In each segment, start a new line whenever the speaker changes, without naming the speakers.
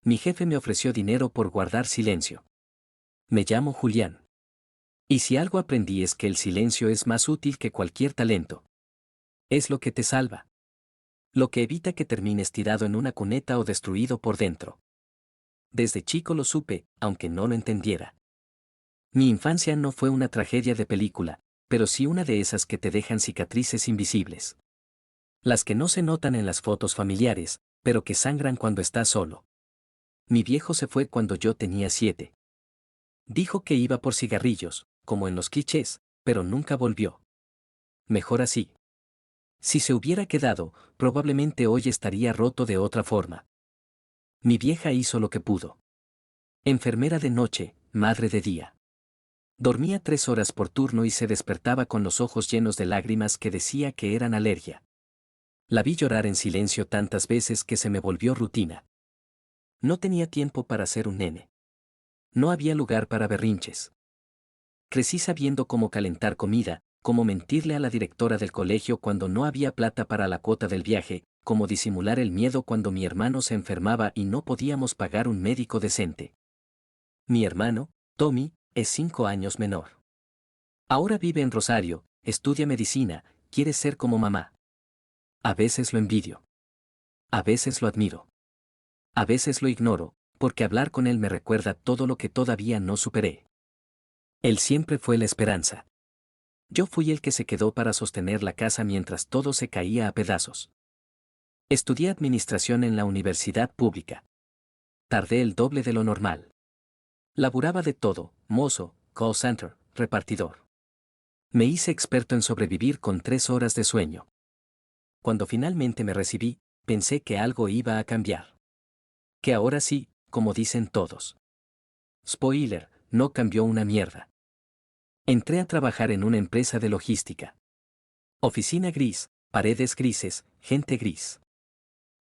Mi jefe me ofreció dinero por guardar silencio. Me llamo Julián. Y si algo aprendí es que el silencio es más útil que cualquier talento. Es lo que te salva. Lo que evita que termines tirado en una cuneta o destruido por dentro. Desde chico lo supe, aunque no lo entendiera. Mi infancia no fue una tragedia de película, pero sí una de esas que te dejan cicatrices invisibles. Las que no se notan en las fotos familiares, pero que sangran cuando estás solo. Mi viejo se fue cuando yo tenía 7. Dijo que iba por cigarrillos, como en los clichés, pero nunca volvió. Mejor así. Si se hubiera quedado, probablemente hoy estaría roto de otra forma. Mi vieja hizo lo que pudo. Enfermera de noche, madre de día. Dormía 3 horas por turno y se despertaba con los ojos llenos de lágrimas que decía que eran alergia. La vi llorar en silencio tantas veces que se me volvió rutina. No tenía tiempo para ser un nene. No había lugar para berrinches. Crecí sabiendo cómo calentar comida, cómo mentirle a la directora del colegio cuando no había plata para la cuota del viaje, cómo disimular el miedo cuando mi hermano se enfermaba y no podíamos pagar un médico decente. Mi hermano, Tommy, es 5 años menor. Ahora vive en Rosario, estudia medicina, quiere ser como mamá. A veces lo envidio. A veces lo admiro. A veces lo ignoro, porque hablar con él me recuerda todo lo que todavía no superé. Él siempre fue la esperanza. Yo fui el que se quedó para sostener la casa mientras todo se caía a pedazos. Estudié administración en la universidad pública. Tardé el doble de lo normal. Laburaba de todo, mozo, call center, repartidor. Me hice experto en sobrevivir con 3 horas de sueño. Cuando finalmente me recibí, pensé que algo iba a cambiar. Que ahora sí, como dicen todos. Spoiler, no cambió una mierda. Entré a trabajar en una empresa de logística. Oficina gris, paredes grises, gente gris.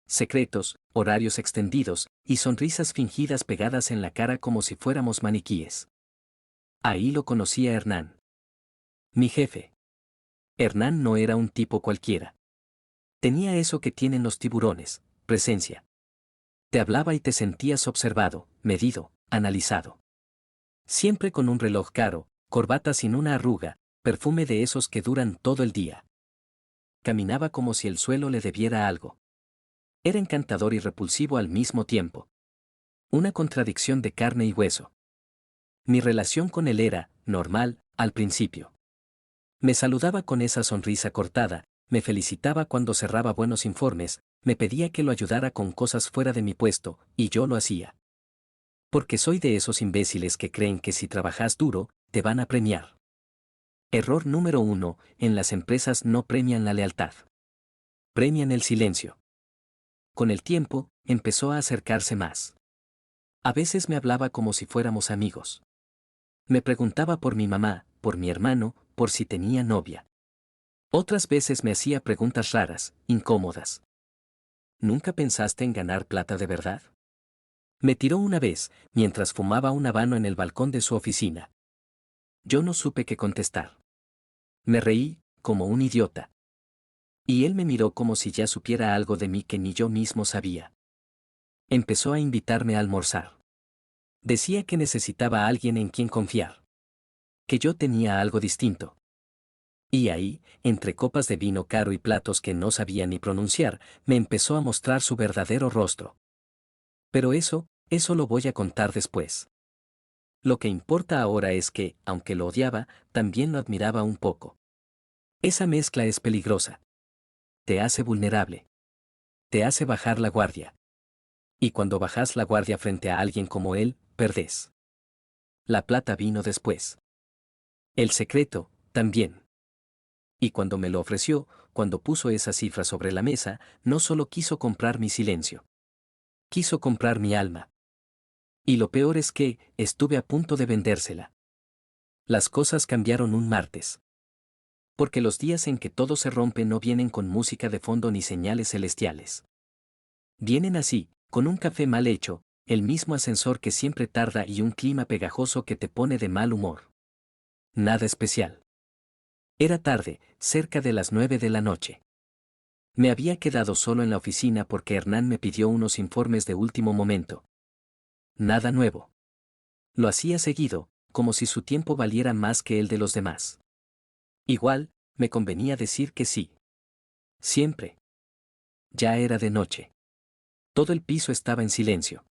Secretos, horarios extendidos, y sonrisas fingidas pegadas en la cara como si fuéramos maniquíes. Ahí lo conocí a Hernán. Mi jefe. Hernán no era un tipo cualquiera. Tenía eso que tienen los tiburones, presencia. Te hablaba y te sentías observado, medido, analizado. Siempre con un reloj caro, corbata sin una arruga, perfume de esos que duran todo el día. Caminaba como si el suelo le debiera algo. Era encantador y repulsivo al mismo tiempo. Una contradicción de carne y hueso. Mi relación con él era, normal, al principio. Me saludaba con esa sonrisa cortada, me felicitaba cuando cerraba buenos informes, me pedía que lo ayudara con cosas fuera de mi puesto, y yo lo hacía. Porque soy de esos imbéciles que creen que si trabajas duro, te van a premiar. Error número 1, en las empresas no premian la lealtad. Premian el silencio. Con el tiempo, empezó a acercarse más. A veces me hablaba como si fuéramos amigos. Me preguntaba por mi mamá, por mi hermano, por si tenía novia. Otras veces me hacía preguntas raras, incómodas. ¿Nunca pensaste en ganar plata de verdad? Me tiró una vez, mientras fumaba un habano en el balcón de su oficina. Yo no supe qué contestar. Me reí, como un idiota. Y él me miró como si ya supiera algo de mí que ni yo mismo sabía. Empezó a invitarme a almorzar. Decía que necesitaba a alguien en quien confiar. Que yo tenía algo distinto. Y ahí, entre copas de vino caro y platos que no sabía ni pronunciar, me empezó a mostrar su verdadero rostro. Pero eso lo voy a contar después. Lo que importa ahora es que, aunque lo odiaba, también lo admiraba un poco. Esa mezcla es peligrosa. Te hace vulnerable. Te hace bajar la guardia. Y cuando bajas la guardia frente a alguien como él, perdés. La plata vino después. El secreto, también. Y cuando me lo ofreció, cuando puso esa cifra sobre la mesa, no solo quiso comprar mi silencio. Quiso comprar mi alma. Y lo peor es que, estuve a punto de vendérsela. Las cosas cambiaron un martes. Porque los días en que todo se rompe no vienen con música de fondo ni señales celestiales. Vienen así, con un café mal hecho, el mismo ascensor que siempre tarda y un clima pegajoso que te pone de mal humor. Nada especial. Era tarde, cerca de las 9 de la noche. Me había quedado solo en la oficina porque Hernán me pidió unos informes de último momento. Nada nuevo. Lo hacía seguido, como si su tiempo valiera más que el de los demás. Igual, me convenía decir que sí. Siempre. Ya era de noche. Todo el piso estaba en silencio.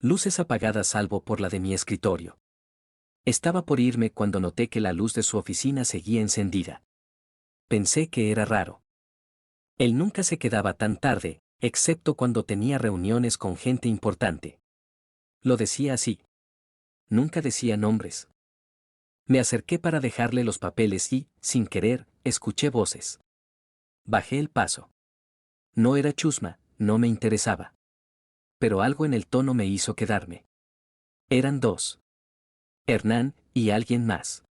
Luces apagadas salvo por la de mi escritorio. Estaba por irme cuando noté que la luz de su oficina seguía encendida. Pensé que era raro. Él nunca se quedaba tan tarde, excepto cuando tenía reuniones con gente importante. Lo decía así. Nunca decía nombres. Me acerqué para dejarle los papeles y, sin querer, escuché voces. Bajé el paso. No era chusma, no me interesaba. Pero algo en el tono me hizo quedarme. Eran dos. Hernán y alguien más.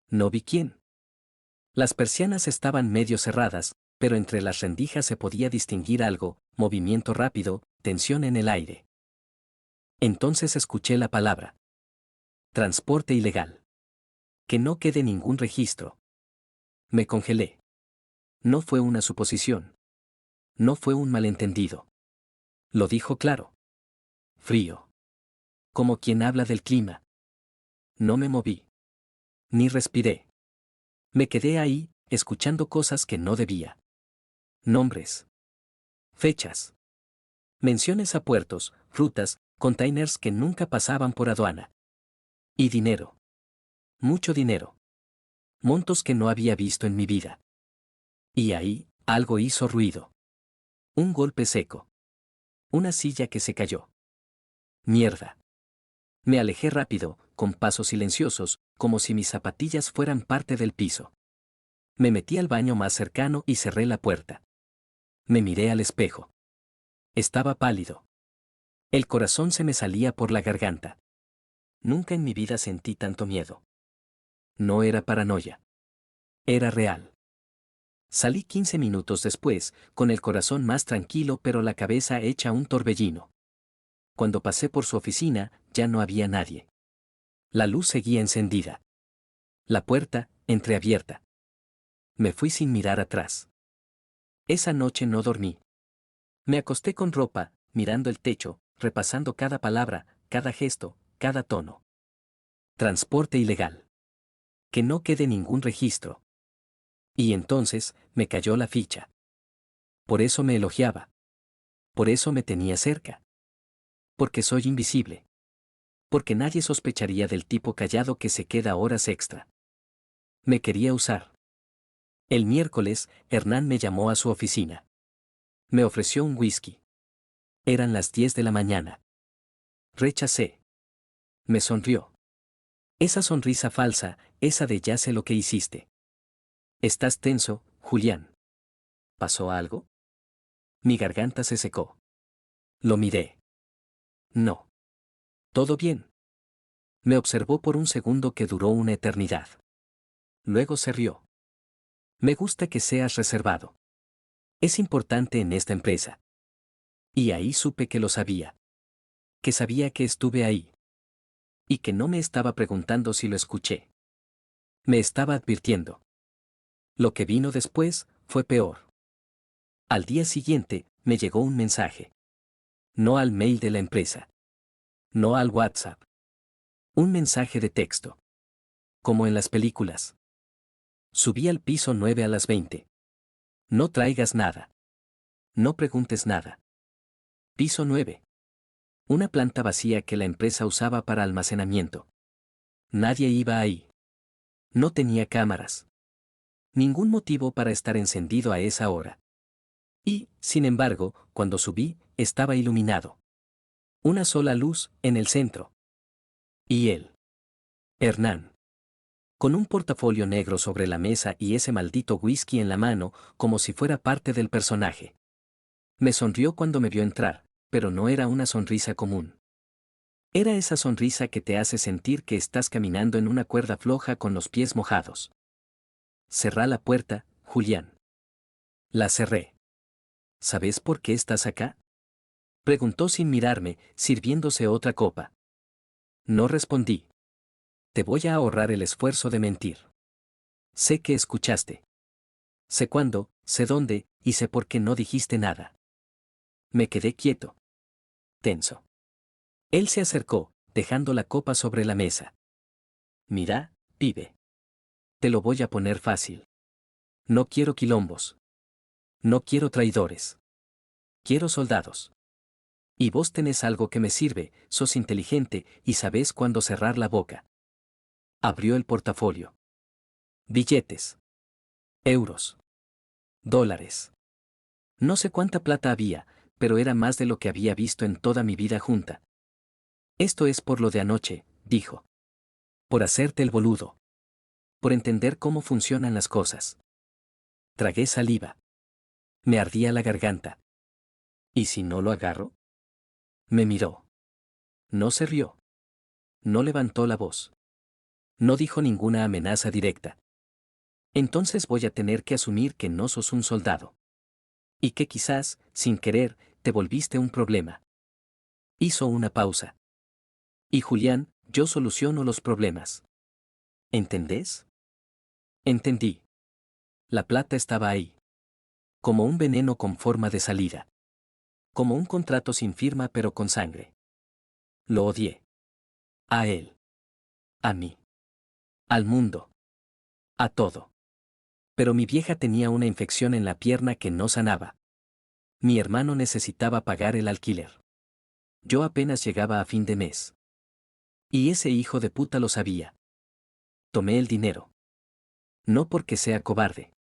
No vi quién. Las persianas estaban medio cerradas, pero entre las rendijas se podía distinguir algo, movimiento rápido, tensión en el aire. Entonces escuché la palabra. Transporte ilegal. Que no quede ningún registro. Me congelé. No fue una suposición. No fue un malentendido. Lo dijo claro. Frío. Como quien habla del clima. No me moví. Ni respiré. Me quedé ahí, escuchando cosas que no debía. Nombres. Fechas. Menciones a puertos, rutas, containers que nunca pasaban por aduana. Y dinero. Mucho dinero. Montos que no había visto en mi vida. Y ahí, algo hizo ruido. Un golpe seco. Una silla que se cayó. Mierda. Me alejé rápido, con pasos silenciosos, como si mis zapatillas fueran parte del piso. Me metí al baño más cercano y cerré la puerta. Me miré al espejo. Estaba pálido. El corazón se me salía por la garganta. Nunca en mi vida sentí tanto miedo. No era paranoia. Era real. Salí 15 minutos después, con el corazón más tranquilo pero la cabeza hecha un torbellino. Cuando pasé por su oficina, ya no había nadie. La luz seguía encendida. La puerta, entreabierta. Me fui sin mirar atrás. Esa noche no dormí. Me acosté con ropa, mirando el techo, repasando cada palabra, cada gesto, cada tono. Transporte ilegal. Que no quede ningún registro. Y entonces, me cayó la ficha. Por eso me elogiaba. Por eso me tenía cerca. Porque soy invisible. Porque nadie sospecharía del tipo callado que se queda horas extra. Me quería usar. El miércoles, Hernán me llamó a su oficina. Me ofreció un whisky. Eran las 10 de la mañana. Rechacé. Me sonrió. Esa sonrisa falsa, esa de ya sé lo que hiciste. Estás tenso, Julián. ¿Pasó algo? Mi garganta se secó. Lo miré. No. Todo bien. Me observó por un segundo que duró una eternidad. Luego se rió. Me gusta que seas reservado. Es importante en esta empresa. Y ahí supe que lo sabía. Que sabía que estuve ahí. Y que no me estaba preguntando si lo escuché. Me estaba advirtiendo. Lo que vino después fue peor. Al día siguiente, me llegó un mensaje. No al mail de la empresa. No al WhatsApp. Un mensaje de texto. Como en las películas. Subí al piso 9 a las 20. No traigas nada. No preguntes nada. Piso 9. Una planta vacía que la empresa usaba para almacenamiento. Nadie iba ahí. No tenía cámaras. Ningún motivo para estar encendido a esa hora. Y, sin embargo, cuando subí, estaba iluminado. Una sola luz, en el centro. Y él. Hernán. Con un portafolio negro sobre la mesa y ese maldito whisky en la mano, como si fuera parte del personaje. Me sonrió cuando me vio entrar, pero no era una sonrisa común. Era esa sonrisa que te hace sentir que estás caminando en una cuerda floja con los pies mojados. Cerrá la puerta, Julián. La cerré. ¿Sabes por qué estás acá? Preguntó sin mirarme, sirviéndose otra copa. No respondí. Te voy a ahorrar el esfuerzo de mentir. Sé que escuchaste. Sé cuándo, sé dónde, y sé por qué no dijiste nada. Me quedé quieto. Tenso. Él se acercó, dejando la copa sobre la mesa. Mira, pibe. Te lo voy a poner fácil. No quiero quilombos. No quiero traidores. Quiero soldados. Y vos tenés algo que me sirve, sos inteligente y sabés cuándo cerrar la boca. Abrió el portafolio. Billetes. Euros. Dólares. No sé cuánta plata había, pero era más de lo que había visto en toda mi vida junta. Esto es por lo de anoche, dijo. Por hacerte el boludo. Por entender cómo funcionan las cosas. Tragué saliva. Me ardía la garganta. ¿Y si no lo agarro? Me miró. No se rió. No levantó la voz. No dijo ninguna amenaza directa. Entonces voy a tener que asumir que no sos un soldado. Y que quizás, sin querer, te volviste un problema. Hizo una pausa. Y Julián, yo soluciono los problemas. ¿Entendés? Entendí. La plata estaba ahí. Como un veneno con forma de salida. Como un contrato sin firma pero con sangre. Lo odié. A él. A mí. Al mundo. A todo. Pero mi vieja tenía una infección en la pierna que no sanaba. Mi hermano necesitaba pagar el alquiler. Yo apenas llegaba a fin de mes. Y ese hijo de puta lo sabía. Tomé el dinero. No porque sea cobarde.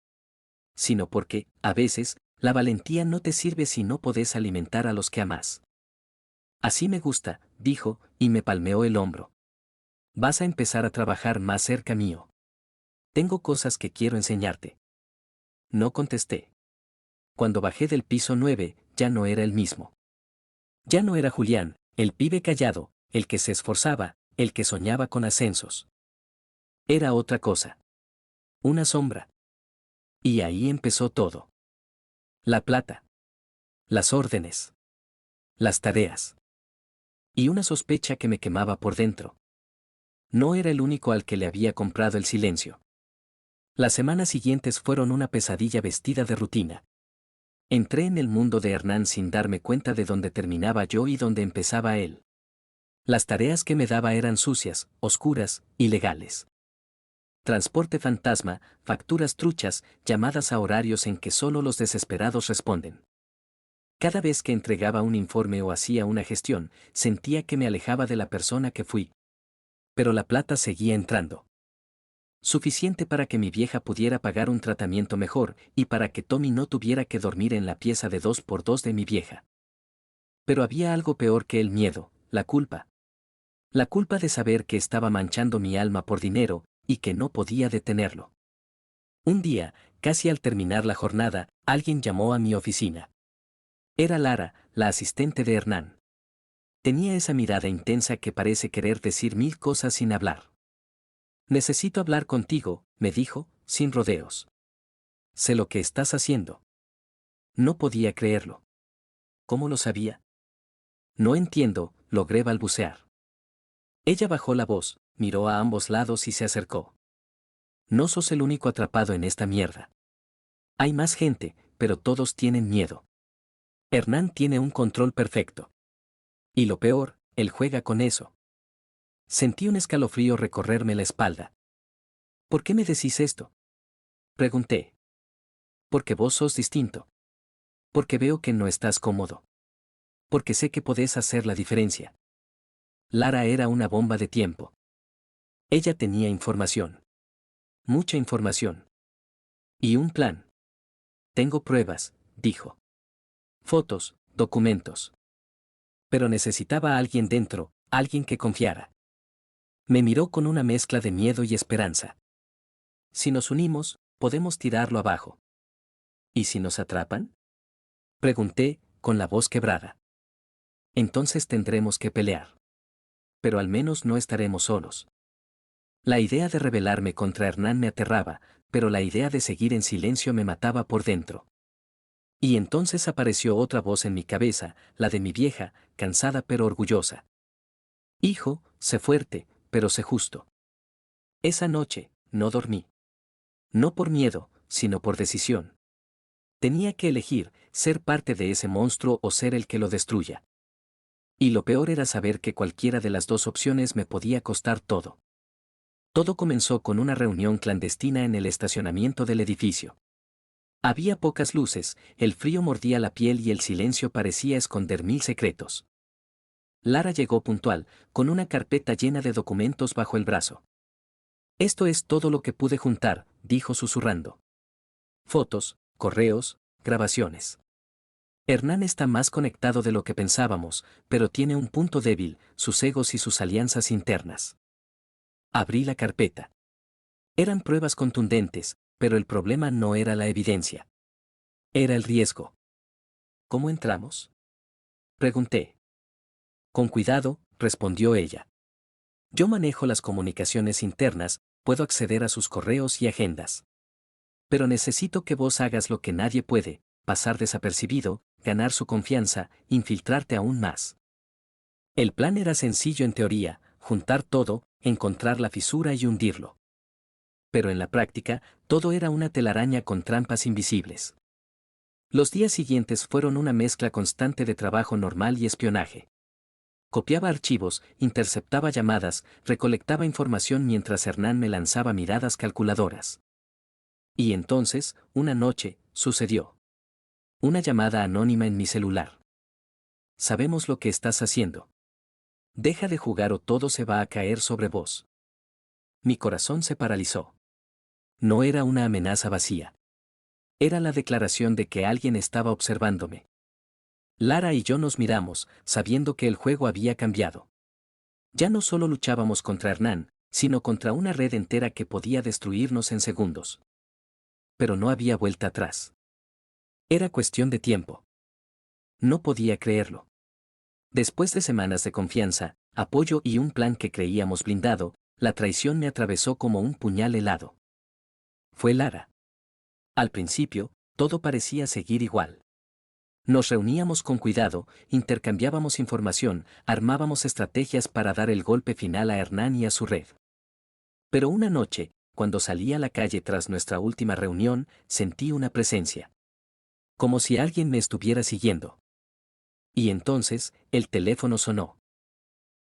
Sino porque, a veces, la valentía no te sirve si no podés alimentar a los que amás. Así me gusta, dijo, y me palmeó el hombro. Vas a empezar a trabajar más cerca mío. Tengo cosas que quiero enseñarte. No contesté. Cuando bajé del piso 9, ya no era el mismo. Ya no era Julián, el pibe callado, el que se esforzaba, el que soñaba con ascensos. Era otra cosa. Una sombra. Y ahí empezó todo. La plata. Las órdenes. Las tareas. Y una sospecha que me quemaba por dentro. No era el único al que le había comprado el silencio. Las semanas siguientes fueron una pesadilla vestida de rutina. Entré en el mundo de Hernán sin darme cuenta de dónde terminaba yo y dónde empezaba él. Las tareas que me daba eran sucias, oscuras, ilegales. Transporte fantasma, facturas truchas, llamadas a horarios en que solo los desesperados responden. Cada vez que entregaba un informe o hacía una gestión, sentía que me alejaba de la persona que fui. Pero la plata seguía entrando. Suficiente para que mi vieja pudiera pagar un tratamiento mejor y para que Tommy no tuviera que dormir en la pieza de 2x2 de mi vieja. Pero había algo peor que el miedo, la culpa. La culpa de saber que estaba manchando mi alma por dinero y que no podía detenerlo. Un día, casi al terminar la jornada, alguien llamó a mi oficina. Era Lara, la asistente de Hernán. Tenía esa mirada intensa que parece querer decir 1000 cosas sin hablar. Necesito hablar contigo, me dijo, sin rodeos. Sé lo que estás haciendo. No podía creerlo. ¿Cómo lo sabía? No entiendo, logré balbucear. Ella bajó la voz, miró a ambos lados y se acercó. No sos el único atrapado en esta mierda. Hay más gente, pero todos tienen miedo. Hernán tiene un control perfecto. Y lo peor, él juega con eso. Sentí un escalofrío recorrerme la espalda. ¿Por qué me decís esto? Pregunté. Porque vos sos distinto. Porque veo que no estás cómodo. Porque sé que podés hacer la diferencia. Lara era una bomba de tiempo. Ella tenía información. Mucha información. Y un plan. Tengo pruebas, dijo. Fotos, documentos. Pero necesitaba a alguien dentro, alguien que confiara. Me miró con una mezcla de miedo y esperanza. Si nos unimos, podemos tirarlo abajo. ¿Y si nos atrapan? Pregunté, con la voz quebrada. Entonces tendremos que pelear. Pero al menos no estaremos solos. La idea de rebelarme contra Hernán me aterraba, pero la idea de seguir en silencio me mataba por dentro. Y entonces apareció otra voz en mi cabeza, la de mi vieja, cansada pero orgullosa. Hijo, sé fuerte, pero sé justo. Esa noche, no dormí. No por miedo, sino por decisión. Tenía que elegir, ser parte de ese monstruo o ser el que lo destruya. Y lo peor era saber que cualquiera de las dos opciones me podía costar todo. Todo comenzó con una reunión clandestina en el estacionamiento del edificio. Había pocas luces, el frío mordía la piel y el silencio parecía esconder mil secretos. Lara llegó puntual, con una carpeta llena de documentos bajo el brazo. Esto es todo lo que pude juntar, dijo susurrando. Fotos, correos, grabaciones. Hernán está más conectado de lo que pensábamos, pero tiene un punto débil, sus egos y sus alianzas internas. Abrí la carpeta. Eran pruebas contundentes, pero el problema no era la evidencia. Era el riesgo. ¿Cómo entramos? Pregunté. Con cuidado, respondió ella. Yo manejo las comunicaciones internas, puedo acceder a sus correos y agendas. Pero necesito que vos hagas lo que nadie puede, pasar desapercibido, ganar su confianza, infiltrarte aún más. El plan era sencillo en teoría, juntar todo, encontrar la fisura y hundirlo. Pero en la práctica, todo era una telaraña con trampas invisibles. Los días siguientes fueron una mezcla constante de trabajo normal y espionaje. Copiaba archivos, interceptaba llamadas, recolectaba información mientras Hernán me lanzaba miradas calculadoras. Y entonces, una noche, sucedió. Una llamada anónima en mi celular. Sabemos lo que estás haciendo. Deja de jugar o todo se va a caer sobre vos. Mi corazón se paralizó. No era una amenaza vacía. Era la declaración de que alguien estaba observándome. Lara y yo nos miramos, sabiendo que el juego había cambiado. Ya no solo luchábamos contra Hernán, sino contra una red entera que podía destruirnos en segundos. Pero no había vuelta atrás. Era cuestión de tiempo. No podía creerlo. Después de semanas de confianza, apoyo y un plan que creíamos blindado, la traición me atravesó como un puñal helado. Fue Lara. Al principio, todo parecía seguir igual. Nos reuníamos con cuidado, intercambiábamos información, armábamos estrategias para dar el golpe final a Hernán y a su red. Pero una noche, cuando salí a la calle tras nuestra última reunión, sentí una presencia. Como si alguien me estuviera siguiendo. Y entonces, el teléfono sonó.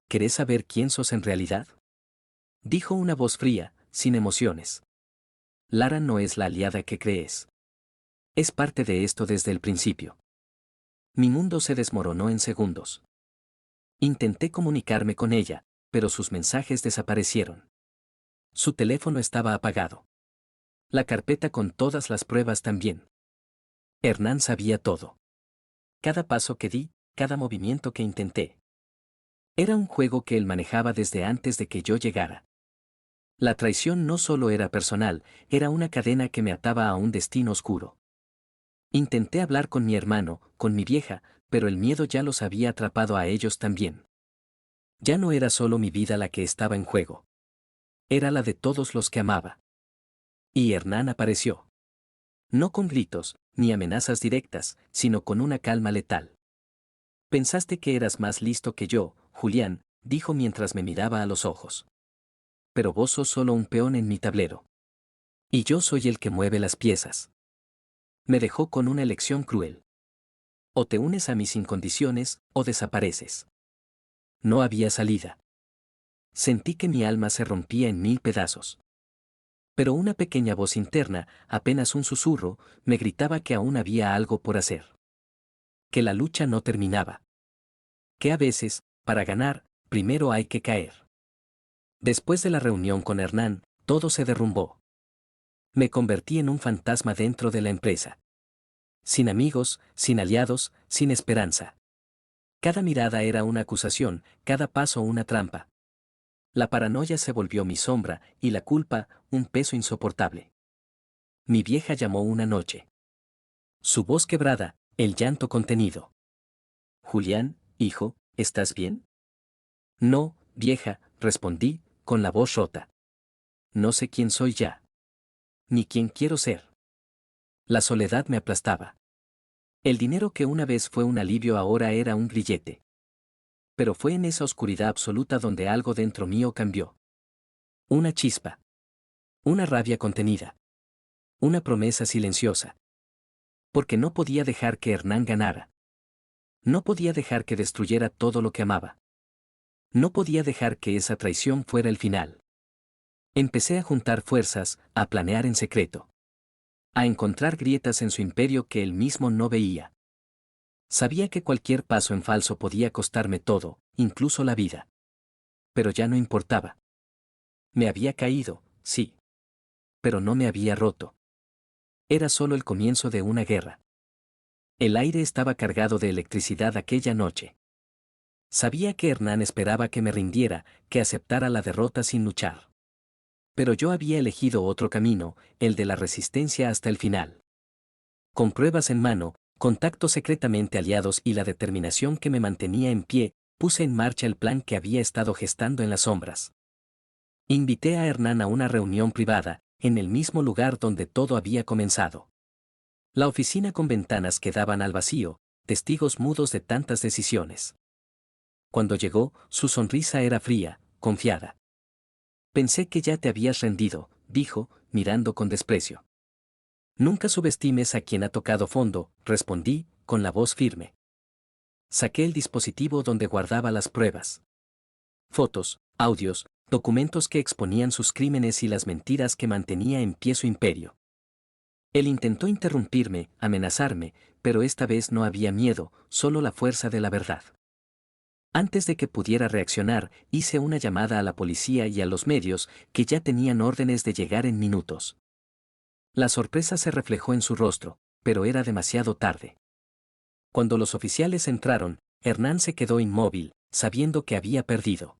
¿Querés saber quién sos en realidad? Dijo una voz fría, sin emociones. Lara no es la aliada que crees. Es parte de esto desde el principio. Mi mundo se desmoronó en segundos. Intenté comunicarme con ella, pero sus mensajes desaparecieron. Su teléfono estaba apagado. La carpeta con todas las pruebas también. Hernán sabía todo. Cada paso que di, cada movimiento que intenté. Era un juego que él manejaba desde antes de que yo llegara. La traición no solo era personal, era una cadena que me ataba a un destino oscuro. Intenté hablar con mi hermano, con mi vieja, pero el miedo ya los había atrapado a ellos también. Ya no era solo mi vida la que estaba en juego. Era la de todos los que amaba. Y Hernán apareció. No con gritos, ni amenazas directas, sino con una calma letal. Pensaste que eras más listo que yo, Julián, dijo mientras me miraba a los ojos. Pero vos sos solo un peón en mi tablero. Y yo soy el que mueve las piezas. Me dejó con una elección cruel. O te unes a mí sin condiciones, o desapareces. No había salida. Sentí que mi alma se rompía en mil pedazos. Pero una pequeña voz interna, apenas un susurro, me gritaba que aún había algo por hacer. Que la lucha no terminaba. Que a veces, para ganar, primero hay que caer. Después de la reunión con Hernán, todo se derrumbó. Me convertí en un fantasma dentro de la empresa. Sin amigos, sin aliados, sin esperanza. Cada mirada era una acusación, cada paso una trampa. La paranoia se volvió mi sombra, y la culpa, un peso insoportable. Mi vieja llamó una noche. Su voz quebrada, el llanto contenido. Julián, hijo, ¿estás bien? No, vieja, respondí, con la voz rota. No sé quién soy ya. Ni quién quiero ser. La soledad me aplastaba. El dinero que una vez fue un alivio ahora era un grillete. Pero fue en esa oscuridad absoluta donde algo dentro mío cambió. Una chispa. Una rabia contenida. Una promesa silenciosa. Porque no podía dejar que Hernán ganara. No podía dejar que destruyera todo lo que amaba. No podía dejar que esa traición fuera el final. Empecé a juntar fuerzas, a planear en secreto. A encontrar grietas en su imperio que él mismo no veía. Sabía que cualquier paso en falso podía costarme todo, incluso la vida. Pero ya no importaba. Me había caído, sí. Pero no me había roto. Era solo el comienzo de una guerra. El aire estaba cargado de electricidad aquella noche. Sabía que Hernán esperaba que me rindiera, que aceptara la derrota sin luchar. Pero yo había elegido otro camino, el de la resistencia hasta el final. Con pruebas en mano, contactos secretamente aliados y la determinación que me mantenía en pie, puse en marcha el plan que había estado gestando en las sombras. Invité a Hernán a una reunión privada, en el mismo lugar donde todo había comenzado. La oficina con ventanas que daban al vacío, testigos mudos de tantas decisiones. Cuando llegó, su sonrisa era fría, confiada. Pensé que ya te habías rendido, dijo, mirando con desprecio. Nunca subestimes a quien ha tocado fondo, respondí, con la voz firme. Saqué el dispositivo donde guardaba las pruebas. Fotos, audios, documentos que exponían sus crímenes y las mentiras que mantenía en pie su imperio. Él intentó interrumpirme, amenazarme, pero esta vez no había miedo, solo la fuerza de la verdad. Antes de que pudiera reaccionar, hice una llamada a la policía y a los medios, que ya tenían órdenes de llegar en minutos. La sorpresa se reflejó en su rostro, pero era demasiado tarde. Cuando los oficiales entraron, Hernán se quedó inmóvil, sabiendo que había perdido.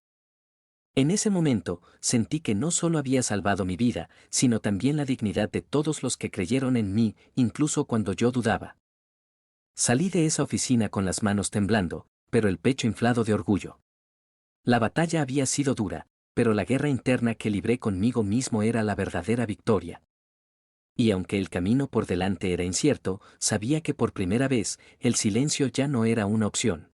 En ese momento, sentí que no solo había salvado mi vida, sino también la dignidad de todos los que creyeron en mí, incluso cuando yo dudaba. Salí de esa oficina con las manos temblando, pero el pecho inflado de orgullo. La batalla había sido dura, pero la guerra interna que libré conmigo mismo era la verdadera victoria. Y aunque el camino por delante era incierto, sabía que por primera vez, el silencio ya no era una opción.